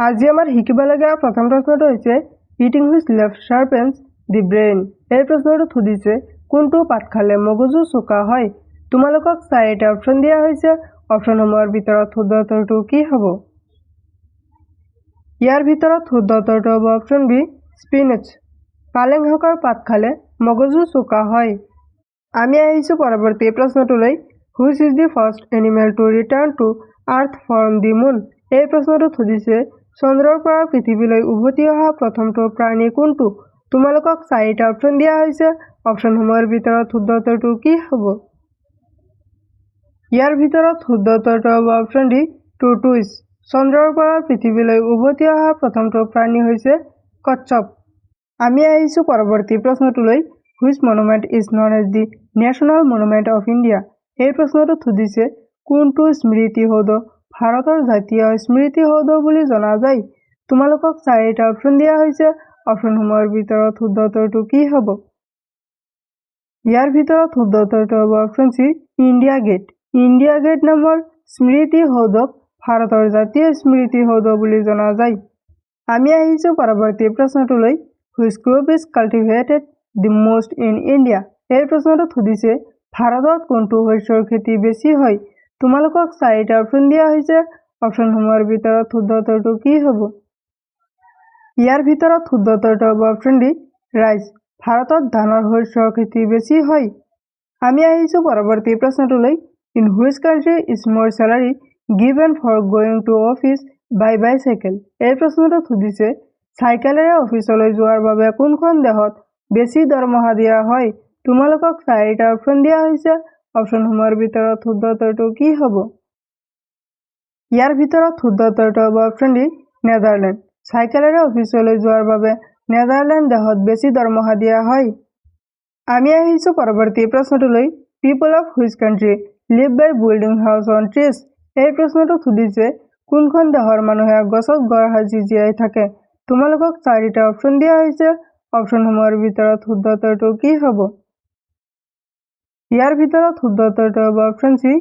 আজি আমাৰ শিকিবলগীয়া প্ৰথম প্ৰশ্নটো হৈছে eating which left sharpens the brain. এই প্ৰশ্নটো সুধিছে কোনটো পাত খালে মগজু চোকা হয়। তোমালোকক চাৰিটা অপশ্যন দিয়া হৈছে। অপশ্যনসমূহৰ ভিতৰত শুদ্ধ উত্তৰটো কি হ'ব? ইয়াৰ ভিতৰত শুদ্ধ উত্তৰটো হ'ব অপশ্যন বি স্পিনাচ। পালেং শাকৰ পাত খালে মগজু চোকা হয়। আমি আহিছোঁ পৰৱৰ্তী প্ৰশ্নটোলৈ। Which is the first animal to return to earth from the moon. এই প্ৰশ্নটো সুধিছে চন্দ্ৰৰ পৰা পৃথিৱীলৈ উভতি অহা প্ৰথমটো প্ৰাণী কোনটো? তোমালোকক চাৰিটা অপশ্যন দিয়া হৈছে। অপশ্যনসমূহৰ ভিতৰত শুদ্ধ উত্তৰটো কি হ'ব? ইয়াৰ ভিতৰত শুদ্ধ উত্তৰটো হ'ব অপশ্যন ডি টৰ্টুইছ। চন্দ্ৰৰ পৰা পৃথিৱীলৈ উভতি অহা প্ৰথমটো প্ৰাণী হৈছে কচ্ছপ। আমি আহিছোঁ পৰৱৰ্তী প্ৰশ্নটোলৈ। Which monument is known as the national monument of India. এই প্ৰশ্নটো সুধিছে কোনটো স্মৃতিসৌধ ভাৰতৰ জাতীয় স্মৃতিসৌধ বুলি জনা যায়। তোমালোকক চাৰিটা অপশ্যন দিয়া হৈছে। অপশ্যনসমূহৰ ভিতৰত শুদ্ধ উত্তৰটো কি হ'ব? ইয়াৰ ভিতৰত শুদ্ধ উত্তৰটো হ'ব option C India Gate. India Gate নামৰ স্মৃতিসৌধক ভাৰতৰ জাতীয় স্মৃতিসৌধ বুলি জনা যায়। আমি আহিছোঁ পৰৱৰ্তী প্ৰশ্নটোলৈ। Which crop is cultivated the most in India. এই প্ৰশ্নটো সুধিছে ভাৰতত কোনটো শস্যৰ খেতি বেছি হয়। তোমালোকক চাৰিটা অপশ্যন দিয়া হৈছে। অপশ্যনসমূহৰ ভিতৰত শুদ্ধ উত্তৰটো কি হ'ব? ইয়াৰ ভিতৰত শুদ্ধ উত্তৰটো হ'ব অপশ্যন ডি ৰাইচ। ভাৰতত ধানৰ শস্যৰ খেতি বেছি হয়। আমি আহিছোঁ পৰৱৰ্তী প্ৰশ্নটোলৈ। In which country is more salary given for going to office by bicycle. এই প্ৰশ্নটো সুধিছে চাইকেলেৰে অফিচলৈ যোৱাৰ বাবে কোনখন দেশত বেছি দৰমহা দিয়া হয়। তোমালোকক চাৰিটা অপশ্যন দিয়া হৈছে। অপশ্যনসমূহৰ ভিতৰত শুদ্ধ উত্তৰটো কি হ'ব? ইয়াৰ ভিতৰত শুদ্ধ উত্তৰটো হ'ব অপশ্যন ডি নেদাৰলেণ্ড। চাইকেলেৰে অফিচলৈ যোৱাৰ বাবে নেদাৰলেণ্ড দেশত বেছি দৰমহা দিয়া হয়। আমি আহিছোঁ পৰৱৰ্তী প্ৰশ্নটোলৈ। People of which country live by building house on trees. এই প্ৰশ্নটো সুধিছে কোনখন দেশৰ মানুহে গছত ঘৰ সাজি জীয়াই থাকে। তোমালোকক চাৰিটা অপশ্যন দিয়া হৈছে। অপশ্যনসমূহৰ ভিতৰত শুদ্ধ উত্তৰটো কি হ'ব? ইয়াৰ ভিতৰত শুদ্ধ উত্তৰটো হ'ব অপশ্যন চি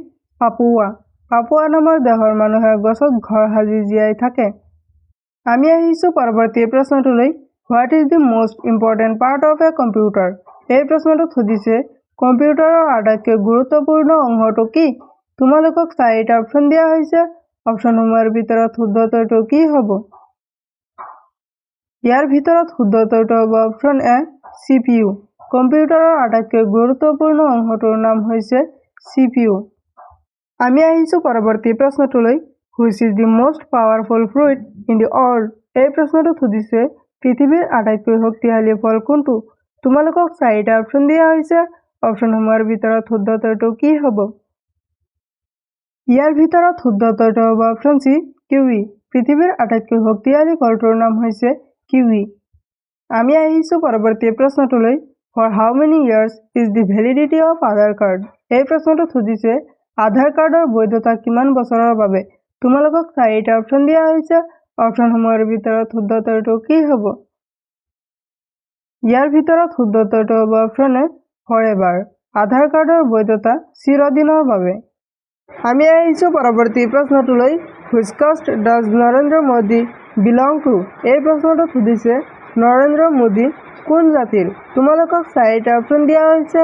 পাপুৱা। পাপুৱা নামৰ দেশৰ মানুহে গছত ঘৰ সাজি জীয়াই থাকে। আমি আহিছোঁ পৰৱৰ্তী প্ৰশ্নটোলৈ। What is the most important part of a computer. এই প্ৰশ্নটো সুধিছে কম্পিউটাৰৰ আটাইতকৈ গুৰুত্বপূৰ্ণ অংশটো কি? তোমালোকক চাৰিটা অপশ্যন দিয়া হৈছে। অপশ্যনসমূহৰ ভিতৰত শুদ্ধ উত্তৰটো কি হ'ব? ইয়াৰ ভিতৰত শুদ্ধ উত্তৰটো হ'ব অপশ্যন এ CPU। কম্পিউটাৰৰ আটাইতকৈ গুৰুত্বপূৰ্ণ অংশটোৰ নাম হৈছে CPU। আমি আহিছোঁ পৰৱৰ্তী প্ৰশ্নটোলৈ। Which is the most powerful fruit in the world. এই প্ৰশ্নটো সুধিছে পৃথিৱীৰ আটাইতকৈ শক্তিশালী ফল কোনটো? তোমালোকক চাৰিটা অপশ্যন দিয়া হৈছে। অপশ্যনসমূহৰ ভিতৰত শুদ্ধ উত্তৰটো কি হ'ব? ইয়াৰ ভিতৰত শুদ্ধ উত্তৰটো হ'ব অপশ্যন চি কিৱি। পৃথিৱীৰ আটাইতকৈ শক্তিশালী ফলটোৰ নাম হৈছে কিৱি। আমি আহিছোঁ পৰৱৰ্তী প্ৰশ্নটোলৈ। For how many years is the validity of Aadhaar card. এই প্ৰশ্নটো সুধিছে আধাৰ কাৰ্ডৰ বৈধতা কিমান বছৰৰ বাবে। তোমালোকক চাৰিটা অপশ্যন দিয়া হৈছে। অপশ্যনসমূহৰ ভিতৰত শুদ্ধ উত্তৰটো কি হ'ব? ইয়াৰ ভিতৰত শুদ্ধ উত্তৰটো হ'ব option A for ever. Aadhaar কাৰ্ডৰ বৈধতা চিৰদিনৰ বাবে। আমি আহিছোঁ পৰৱৰ্তী প্ৰশ্নটোলৈ। Which caste does Narendra Modi belong to. এই প্ৰশ্নটো সুধিছে নৰেন্দ্ৰ মোদী কোন জাতিৰ। তোমালোকক চাৰিটা অপশ্যন দিয়া হৈছে।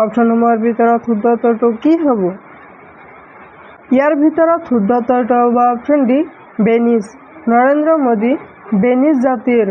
অপশ্যনসমূহৰ ভিতৰত শুদ্ধ উত্তৰটো কি হ'ব? ইয়াৰ ভিতৰত শুদ্ধ উত্তৰটো হ'ব অপশ্যন ডি বেনিছ। নৰেন্দ্ৰ মোদী বেনিছ জাতিৰ।